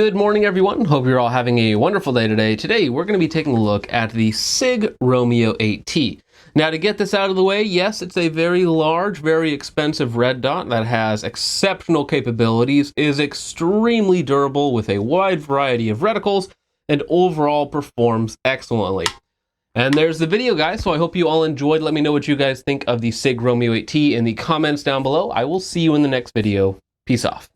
Good morning, everyone. Hope you're all having a wonderful day today. Today, we're going to be taking a look at the Sig Romeo 8T. Now, to get this out of the way, yes, it's a very large, very expensive red dot that has exceptional capabilities, is extremely durable with a wide variety of reticles, and overall performs excellently. And there's the video, guys, so I hope you all enjoyed. Let me know what you guys think of the Sig Romeo 8T in the comments down below. I will see you in the next video. Peace off.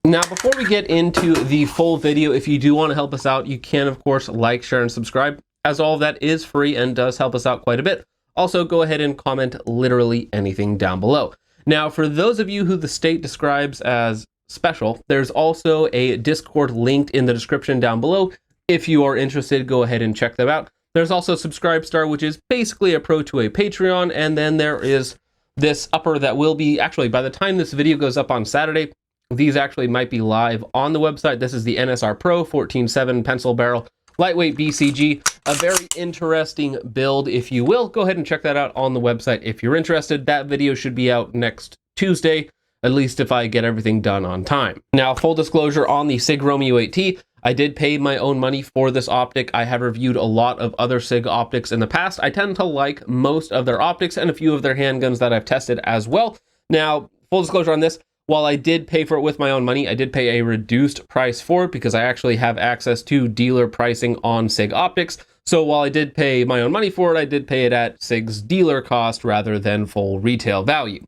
Now, before we get into the full video, if you do want to help us out, you can, of course, like, share, and subscribe, as all of that is free and does help us out quite a bit. Also, go ahead and comment literally anything down below. Now, for those of you who the state describes as special, there's also a Discord linked in the description down below. If you are interested, go ahead and check them out. There's also Subscribestar, which is basically a pro to a Patreon, and then there is this upper that will be, actually, by the time this video goes up on Saturday, these actually might be live on the website. This is the NSR Pro 14.7 pencil barrel lightweight BCG, a very interesting build, if you will. Go ahead and check that out on the website if you're interested. That video should be out next Tuesday, at least if I get everything done on time. Now, full disclosure on the Sig Romeo 8T, I did pay my own money for this optic. I have reviewed a lot of other Sig optics in the past. I tend to like most of their optics and a few of their handguns that I've tested as well. Now, full disclosure on this, while I did pay for it with my own money, I did pay a reduced price for it because I actually have access to dealer pricing on Sig optics. So while I did pay my own money for it, I did pay it at Sig's dealer cost rather than full retail value.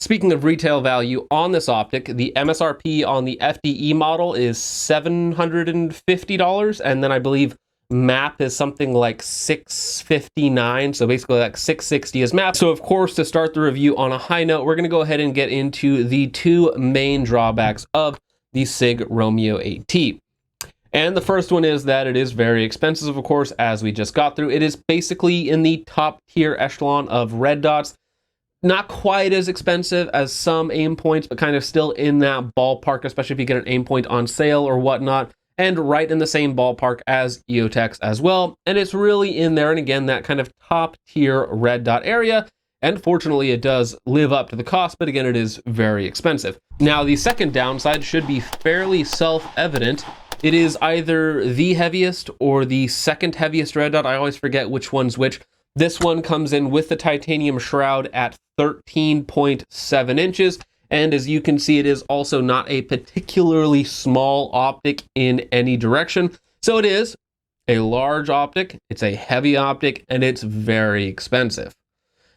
Speaking of retail value on this optic, the MSRP on the FDE model is $750, and then I believe map is something like $659, so basically like $660 is map. So of course, to start the review on a high note, we're going to go ahead and get into the two main drawbacks of the Sig Romeo 8T. And the first one is that it is very expensive, of course, as we just got through. It is basically in the top tier echelon of red dots. Not quite as expensive as some aim points, but kind of still in that ballpark, especially if you get an aim point on sale or whatnot. And right in the same ballpark as EOTechs as well. And it's really in there, and again, that kind of top tier red dot area. And fortunately, it does live up to the cost, but again, it is very expensive. Now, the second downside should be fairly self-evident. It is either the heaviest or the second heaviest red dot. I always forget which one's which. This one comes in with the titanium shroud at 13.7 inches. And as you can see, it is also not a particularly small optic in any direction. So it is a large optic, it's a heavy optic, and it's very expensive.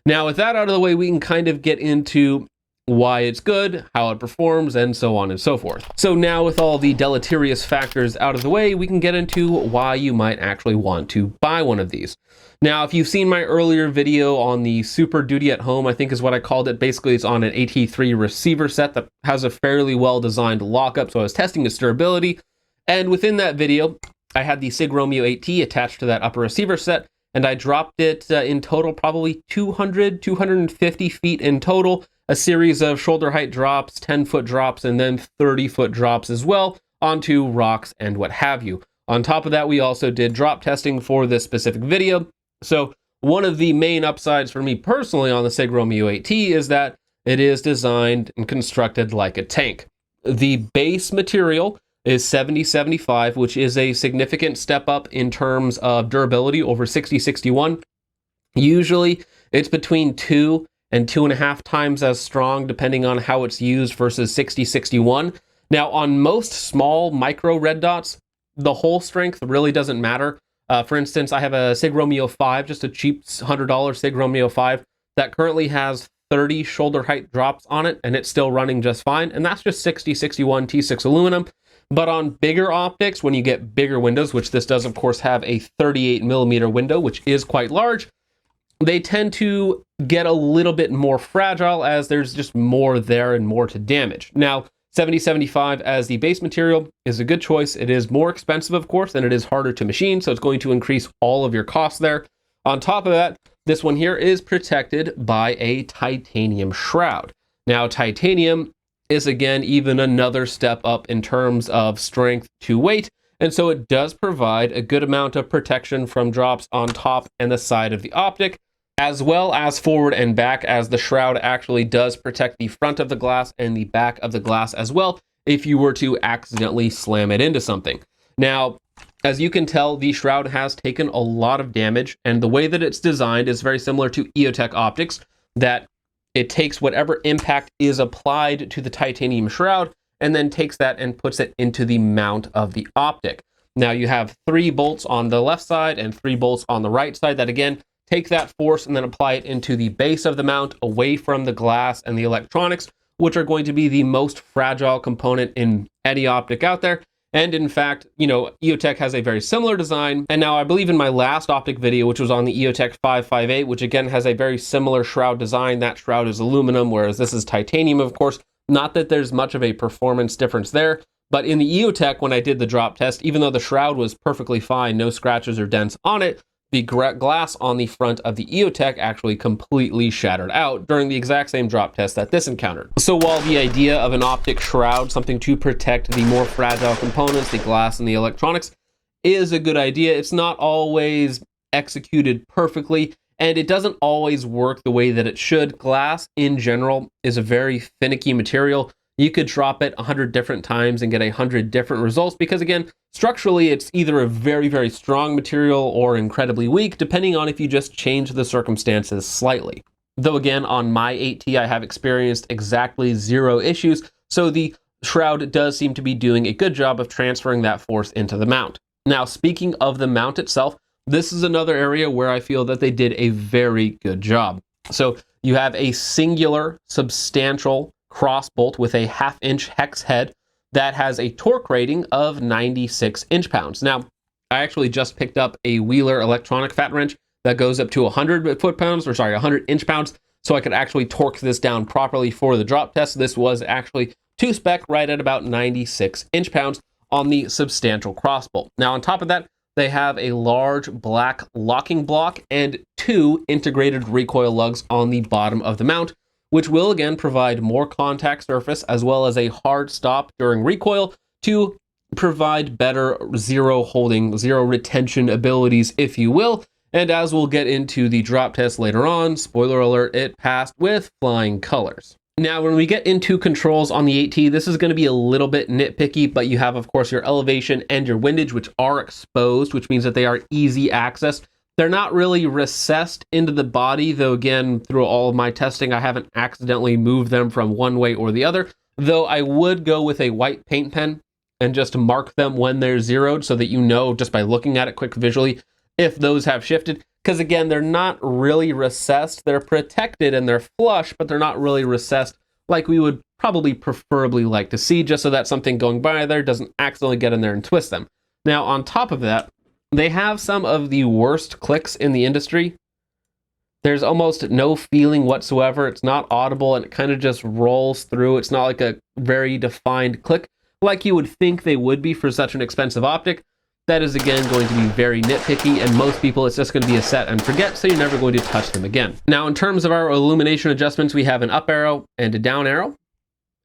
Now, with that out of the way, we can kind of get into why it's good, how it performs, and so on and so forth. So now with all the deleterious factors out of the way, we can get into why you might actually want to buy one of these. Now, if you've seen my earlier video on the Super Duty at Home, I think is what I called it. Basically, it's on an AT3 receiver set that has a fairly well-designed lockup, so I was testing its durability. And within that video, I had the Sig Romeo 8T attached to that upper receiver set, and I dropped it in total probably 250 feet in total, a series of shoulder height drops, 10-foot drops, and then 30-foot drops as well onto rocks and what have you. On top of that, we also did drop testing for this specific video. So one of the main upsides for me personally on the Sig Romeo 8T is that it is designed and constructed like a tank. The base material is 70-75, which is a significant step up in terms of durability over 60-61. Usually it's between 2 and 2.5 times as strong, depending on how it's used versus 60-61. Now, on most small micro red dots, the hole strength really doesn't matter. For instance, I have a Sig Romeo 5, just a cheap $100 Sig Romeo 5 that currently has 30 shoulder height drops on it, and it's still running just fine. And that's just 60-61 T6 aluminum. But on bigger optics, when you get bigger windows, which this does, of course, have a 38mm window, which is quite large, they tend to get a little bit more fragile as there's just more there and more to damage. Now, 70-75 as the base material is a good choice. It is more expensive, of course, and it is harder to machine, so it's going to increase all of your costs there. On top of that, this one here is protected by a titanium shroud. Now, titanium is, again, even another step up in terms of strength to weight, and so it does provide a good amount of protection from drops on top and the side of the optic, as well as forward and back, as the shroud actually does protect the front of the glass and the back of the glass as well. if you were to accidentally slam it into something. Now, as you can tell, the Shroud has taken a lot of damage, and the way that it's designed is very similar to EOTech optics, that it takes whatever impact is applied to the titanium shroud and then takes that and puts it into the mount of the optic. Now you have 3 bolts on the left side and 3 bolts on the right side that again take that force and then apply it into the base of the mount away from the glass and the electronics, which are going to be the most fragile component in any optic out there. And in fact, you know, EOTech has a very similar design. And now I believe in my last optic video, which was on the EOTech 558, which again has a very similar shroud design. That shroud is aluminum, whereas this is titanium, of course. Not that there's much of a performance difference there, but in the EOTech, when I did the drop test, even though the shroud was perfectly fine, no scratches or dents on it, the glass on the front of the EOTech actually completely shattered out during the exact same drop test that this encountered. So while the idea of an optic shroud, something to protect the more fragile components, the glass and the electronics, is a good idea, it's not always executed perfectly, and it doesn't always work the way that it should. Glass, in general, is a very finicky material. You could drop it 100 different times and get 100 different results because, again, structurally, it's either a very, very strong material or incredibly weak, depending on if you just change the circumstances slightly. Though, again, on my 8T, I have experienced exactly 0 issues, so the Shroud does seem to be doing a good job of transferring that force into the mount. Now, speaking of the mount itself, this is another area where I feel that they did a very good job. So you have a singular, substantial cross bolt with a 1/2 inch hex head that has a torque rating of 96 inch-pounds. Now, I actually just picked up a Wheeler electronic fat wrench that goes up to 100 inch-pounds, so I could actually torque this down properly for the drop test. This was actually to spec right at about 96 inch-pounds on the substantial cross bolt. Now, on top of that, they have a large black locking block and 2 integrated recoil lugs on the bottom of the mount, which will again provide more contact surface as well as a hard stop during recoil to provide better zero holding, zero retention abilities, if you will. And as we'll get into the drop test later on, spoiler alert, it passed with flying colors. Now, when we get into controls on the 8T, this is going to be a little bit nitpicky, but you have, of course, your elevation and your windage, which are exposed, which means that they are easy access. They're not really recessed into the body, though again, through all of my testing, I haven't accidentally moved them from one way or the other, though I would go with a white paint pen and just mark them when they're zeroed so that you know just by looking at it quick visually if those have shifted. Because again, they're not really recessed, they're protected and they're flush, but they're not really recessed like we would probably preferably like to see, just so that something going by there doesn't accidentally get in there and twist them. Now, on top of that, they have some of the worst clicks in the industry. There's almost no feeling whatsoever. It's not audible and it kind of just rolls through. It's not like a very defined click like you would think they would be for such an expensive optic. That is again going to be very nitpicky, and most people it's just going to be a set and forget, so you're never going to touch them again. Now, in terms of our illumination adjustments, we have an up arrow and a down arrow,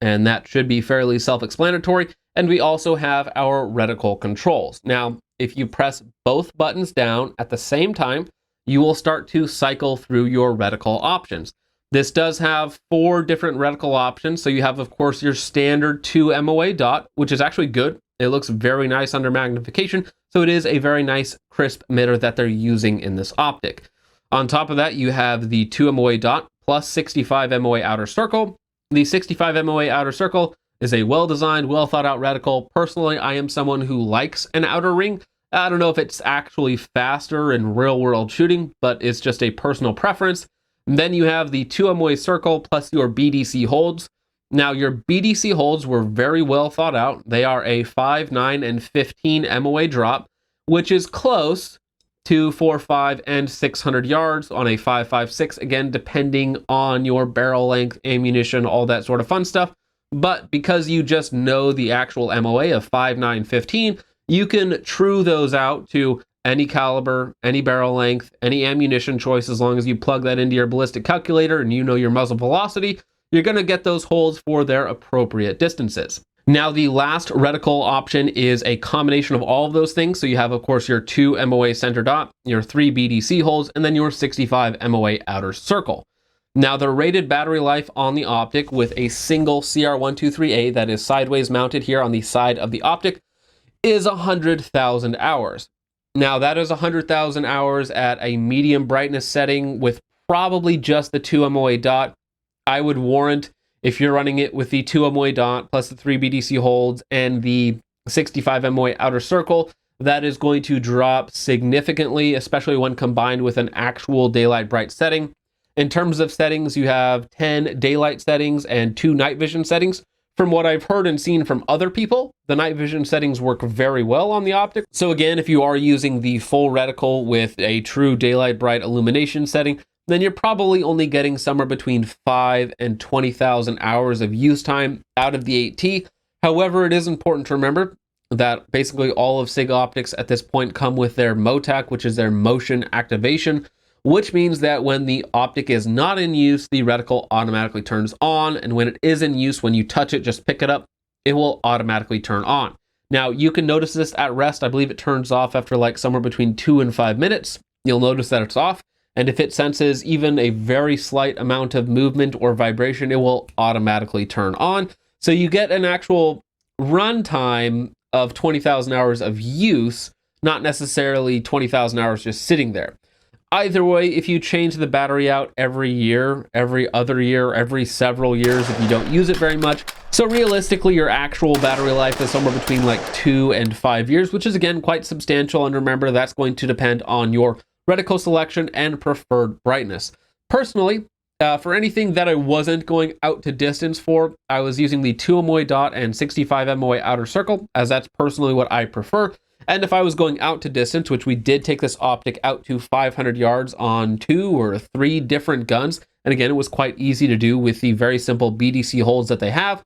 and that should be fairly self-explanatory. And we also have our reticle controls. Now, if you press both buttons down at the same time, you will start to cycle through your reticle options. This does have 4 different reticle options. So you have, of course, your standard 2 MOA dot, which is actually good. It looks very nice under magnification. So it is a very nice crisp emitter that they're using in this optic. On top of that, you have the 2 MOA dot plus 65 MOA outer circle. The 65 MOA outer circle is a well-designed, well-thought-out reticle. Personally, I am someone who likes an outer ring. I don't know if it's actually faster in real-world shooting, but it's just a personal preference. And then you have the 2 MOA circle plus your BDC holds. Now, your BDC holds were very well thought out. They are a 5, 9, and 15 MOA drop, which is close to 4, 5, and 600 yards on a 5.56, again, depending on your barrel length, ammunition, all that sort of fun stuff. But because you just know the actual MOA of 5, 9, 15, you can true those out to any caliber, any barrel length, any ammunition choice, as long as you plug that into your ballistic calculator and you know your muzzle velocity, you're going to get those holds for their appropriate distances. Now, the last reticle option is a combination of all of those things. So you have, of course, your 2 MOA center dot, your 3 BDC holds, and then your 65 MOA outer circle. Now, the rated battery life on the Optic with a single CR123A that is sideways mounted here on the side of the Optic is 100,000 hours. Now, that is 100,000 hours at a medium brightness setting with probably just the 2 MOA dot. I would warrant, if you're running it with the 2 MOA dot plus the 3 BDC holds and the 65 MOA outer circle, that is going to drop significantly, especially when combined with an actual daylight bright setting. In terms of settings, you have 10 daylight settings and 2 night vision settings. From what I've heard and seen from other people, the night vision settings work very well on the Optic. So again, if you are using the full reticle with a true daylight bright illumination setting, then you're probably only getting somewhere between 5 and 20,000 hours of use time out of the 8T. However, it is important to remember that basically all of SIG optics at this point come with their MOTAC, which is their motion activation, which means that when the Optic is not in use, the reticle automatically turns on, and when it is in use, when you touch it, just pick it up, it will automatically turn on. Now, you can notice this at rest. I believe it turns off after like somewhere between 2 and 5 minutes. You'll notice that it's off, and if it senses even a very slight amount of movement or vibration, it will automatically turn on. So you get an actual runtime of 20,000 hours of use, not necessarily 20,000 hours just sitting there. Either way, if you change the battery out every year, every other year, every several years, if you don't use it very much, so realistically your actual battery life is somewhere between like 2 and 5 years, which is again quite substantial. And remember, that's going to depend on your reticle selection and preferred brightness. Personally, for anything that I wasn't going out to distance for, I was using the 2 MOA dot and 65 MOA outer circle, as that's personally what I prefer. And if I was going out to distance, which we did take this Optic out to 500 yards on 2 or 3 different guns, and again, it was quite easy to do with the very simple BDC holds that they have,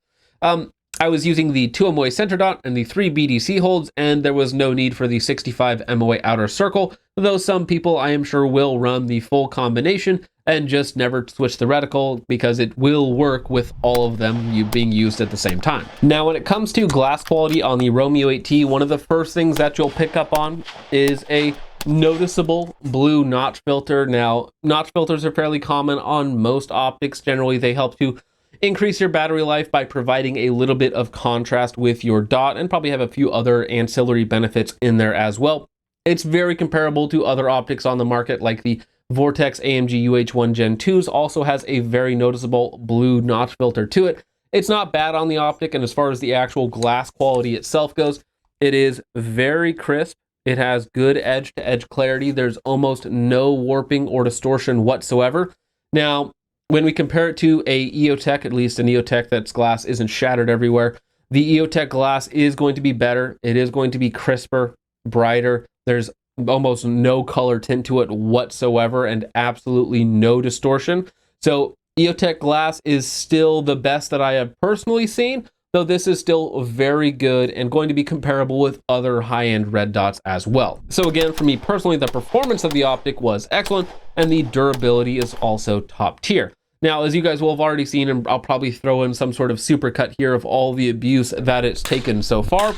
I was using the 2 MOA center dot and the 3 BDC holds, and there was no need for the 65 MOA outer circle, though some people I am sure will run the full combination and just never switch the reticle because it will work with all of them being used at the same time. Now, when it comes to glass quality on the Romeo 8T, one of the first things that you'll pick up on is a noticeable blue notch filter. Now, notch filters are fairly common on most optics. Generally, they help to increase your battery life by providing a little bit of contrast with your dot, and probably have a few other ancillary benefits in there as well. It's very comparable to other optics on the market, like the Vortex AMG UH1 Gen 2s also has a very noticeable blue notch filter to it. It's not bad on the Optic, and as far as the actual glass quality itself goes, it is very crisp. It has good edge-to-edge clarity. There's almost no warping or distortion whatsoever. Now, when we compare it to a EOTech, at least an EOTech that's glass isn't shattered everywhere, the EOTech glass is going to be better. It is going to be crisper, brighter. There's almost no color tint to it whatsoever and absolutely no distortion. So EOTech glass is still the best that I have personally seen, though this is still very good and going to be comparable with other high-end red dots as well. So again, for me personally, the performance of the Optic was excellent and the durability is also top tier. Now, as you guys will have already seen, and I'll probably throw in some sort of supercut here of all the abuse that it's taken so far.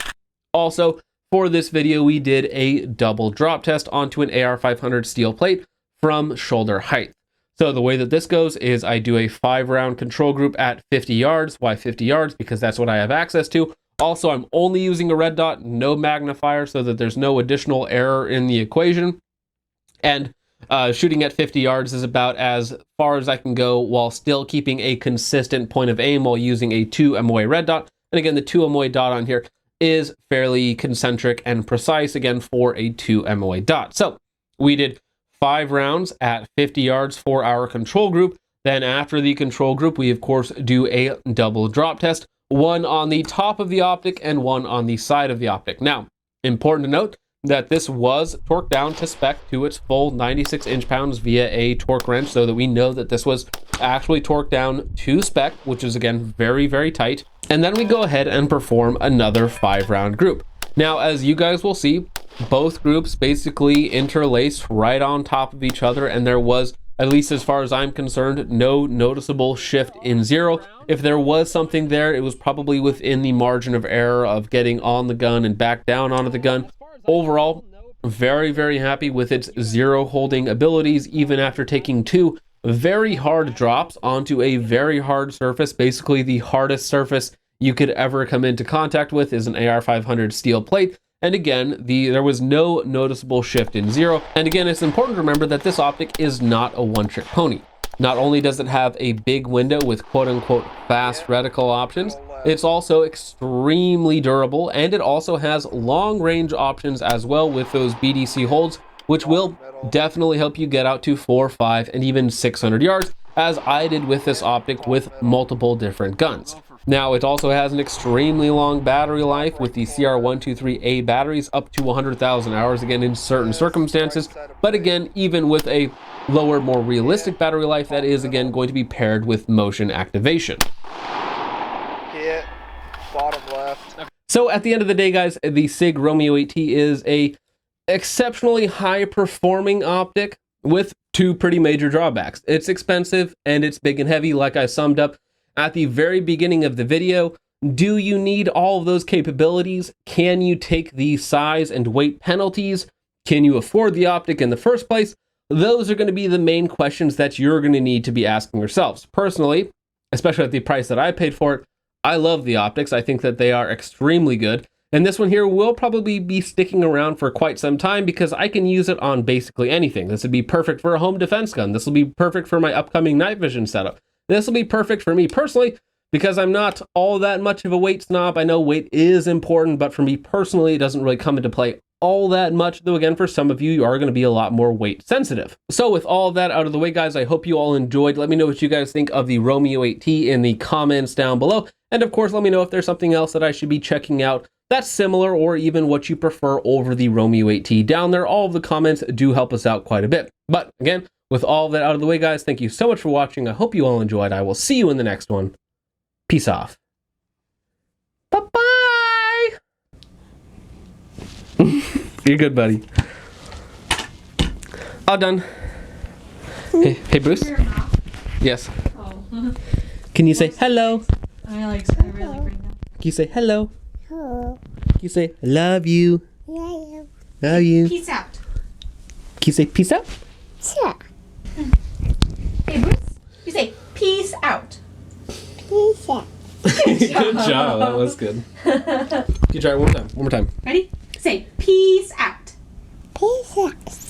Also, for this video, we did a double drop test onto an AR500 steel plate from shoulder height. So the way that this goes is I do a 5-round control group at 50 yards. Why 50 yards? Because that's what I have access to. Also, I'm only using a red dot, no magnifier, so that there's no additional error in the equation. And shooting at 50 yards is about as far as I can go while still keeping a consistent point of aim while using a 2 MOA red dot. And again, the 2 MOA dot on here is fairly concentric and precise, again, for a 2 MOA dot. So we did 5 rounds at 50 yards for our control group. Then after the control group, we of course do a double drop test, one on the top of the Optic and one on the side of the Optic. Now, important to note that this was torqued down to spec to its full 96 inch-pounds via a torque wrench, so that we know that this was actually torqued down to spec, which is again very, very tight. And then we go ahead and perform another 5-round group. Now, as you guys will see, both groups basically interlaced right on top of each other, and there was, at least as far as I'm concerned, no noticeable shift in zero. If there was something there, it was probably within the margin of error of getting on the gun and back down onto the gun. Overall, very, very happy with its zero holding abilities, even after taking 2 very hard drops onto a very hard surface. Basically, the hardest surface you could ever come into contact with is an AR500 steel plate. And again, there was no noticeable shift in zero. And again, it's important to remember that this optic is not a one-trick pony. Not only does it have a big window with quote-unquote fast reticle options, it's also extremely durable, and it also has long-range options as well with those BDC holds, which will definitely help you get out to 4, 5, and even 600 yards, as I did with this optic with multiple different guns. Now, it also has an extremely long battery life with the CR123A batteries up to 100,000 hours, again, in certain circumstances. But again, even with a lower, more realistic battery life, that is, again, going to be paired with motion activation. Hit, bottom left. So at the end of the day, guys, the Sig Romeo 8T is a exceptionally high-performing optic with two pretty major drawbacks. It's expensive and it's big and heavy, like I summed up at the very beginning of the video. Do you need all of those capabilities? Can you take the size and weight penalties? Can you afford the optic in the first place? Those are going to be the main questions that you're going to need to be asking yourselves. Personally, especially at the price that I paid for it, I love the optics. I think that they are extremely good. And this one here will probably be sticking around for quite some time because I can use it on basically anything. This would be perfect for a home defense gun. This will be perfect for my upcoming night vision setup. This will be perfect for me personally because I'm not all that much of a weight snob. I know weight is important, but for me personally, it doesn't really come into play all that much, though again, for some of you are going to be a lot more weight sensitive. So with all of that out of the way, guys, I hope you all enjoyed. Let me know what you guys think of the Romeo 8T in the comments down below. And of course, let me know if there's something else that I should be checking out that's similar, or even what you prefer over the Romeo 8T down there. All of the comments do help us out quite a bit. But again, with all of that out of the way, guys, thank you so much for watching. I hope you all enjoyed. I will see you in the next one. Peace off. Bye-bye. You're good, buddy. All done. Hey, Bruce? Yes. Oh. Can you say hello? I really bring them. Can you say hello? Hello. Can you say love you? Hello. Love you. Peace out. Can you say peace out? Sure. Hey, Bruce. You say peace out. Peace out. Good job. That was good. You try it one more time. One more time. Ready? Say peace out. Peace out.